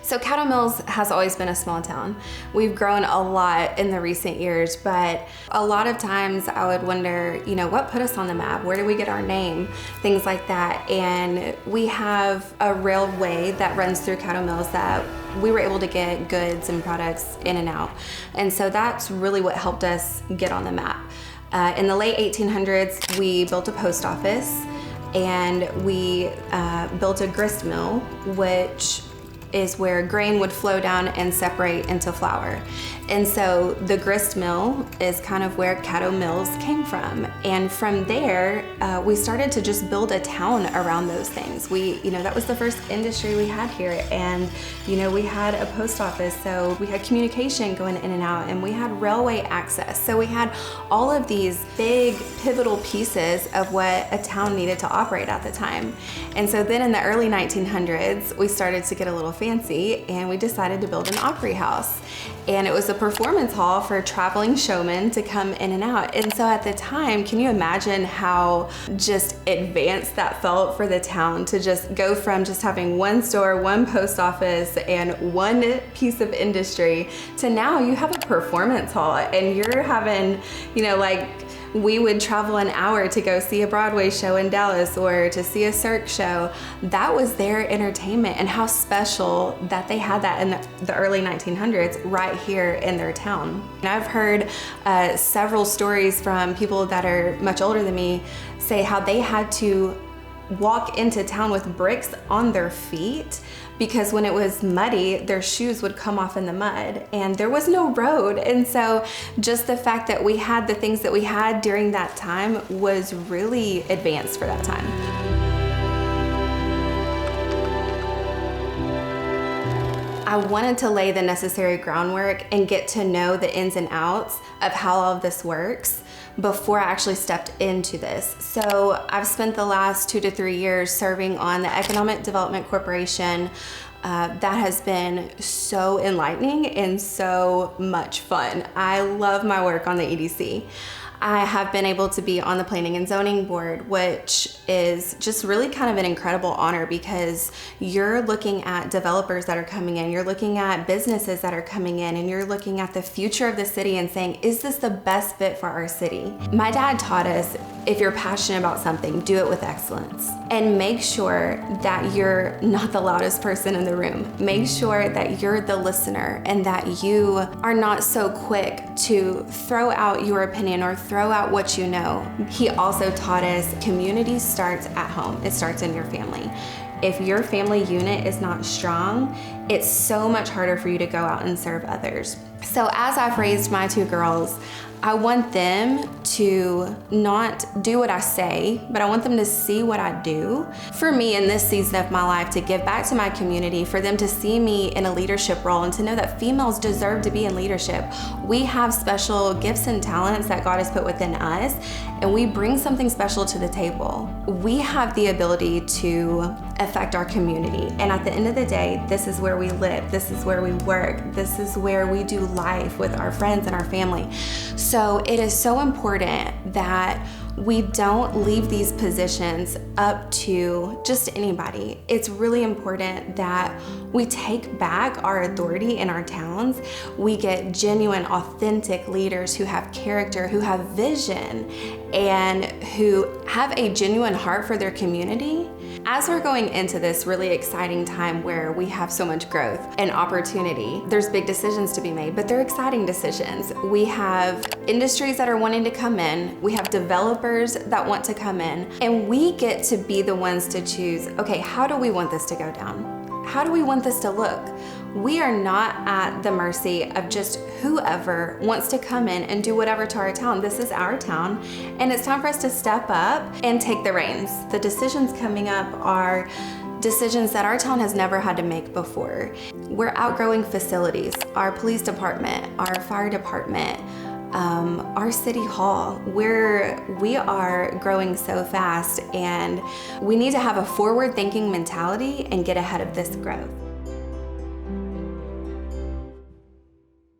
So Caddo Mills has always been a small town. We've grown a lot in the recent years, but a lot of times I would wonder, what put us on the map? Where did we get our name? Things like that. And we have a railway that runs through Caddo Mills that we were able to get goods and products in and out. And so that's really what helped us get on the map. In the late 1800s, we built a post office and we built a grist mill, which is where grain would flow down and separate into flour. And so the grist mill is kind of where Caddo Mills came from. And from there, we started to just build a town around those things. That was the first industry we had here. And, we had a post office, so we had communication going in and out, and we had railway access. So we had all of these big pivotal pieces of what a town needed to operate at the time. And so then in the early 1900s, we started to get a little fancy and we decided to build an Opry house. And it was a performance hall for traveling showmen to come in and out. And so at the time, can you imagine how just advanced that felt for the town to just go from just having one store, one post office, and one piece of industry to now you have a performance hall and you're having, we would travel an hour to go see a Broadway show in Dallas or to see a Cirque show. That was their entertainment, and how special that they had that in the early 1900s right here in their town. And I've heard several stories from people that are much older than me say how they had to walk into town with bricks on their feet because when it was muddy, their shoes would come off in the mud and there was no road. And so just the fact that we had the things that we had during that time was really advanced for that time. I wanted to lay the necessary groundwork and get to know the ins and outs of how all of this works before I actually stepped into this. So I've spent the last 2 to 3 years serving on the Economic Development Corporation. That has been so enlightening and so much fun. I love my work on the EDC. I have been able to be on the Planning and Zoning Board, which is just really kind of an incredible honor because you're looking at developers that are coming in, you're looking at businesses that are coming in, and you're looking at the future of the city and saying, is this the best fit for our city? My dad taught us, if you're passionate about something, do it with excellence. And make sure that you're not the loudest person in the room. Make sure that you're the listener and that you are not so quick to throw out your opinion or throw out what you know. He also taught us community starts at home. It starts in your family. If your family unit is not strong, it's so much harder for you to go out and serve others. So as I've raised my 2 girls, I want them to not do what I say, but I want them to see what I do. For me in this season of my life, to give back to my community, for them to see me in a leadership role and to know that females deserve to be in leadership. We have special gifts and talents that God has put within us, and we bring something special to the table. We have the ability to affect our community. And at the end of the day, this is where we live. This is where we work. This is where we do life with our friends and our family. So it is so important that we don't leave these positions up to just anybody. It's really important that we take back our authority in our towns. We get genuine, authentic leaders who have character, who have vision, and who have a genuine heart for their community. As we're going into this really exciting time where we have so much growth and opportunity, there's big decisions to be made, but they're exciting decisions. We have industries that are wanting to come in. We have developers that want to come in, and we get to be the ones to choose, okay, how do we want this to go down? How do we want this to look? We are not at the mercy of just whoever wants to come in and do whatever to our town. This is our town, and it's time for us to step up and take the reins. The decisions coming up are decisions that our town has never had to make before. We're outgrowing facilities, our police department, our fire department, our city hall. We are growing so fast, and we need to have a forward-thinking mentality and get ahead of this growth.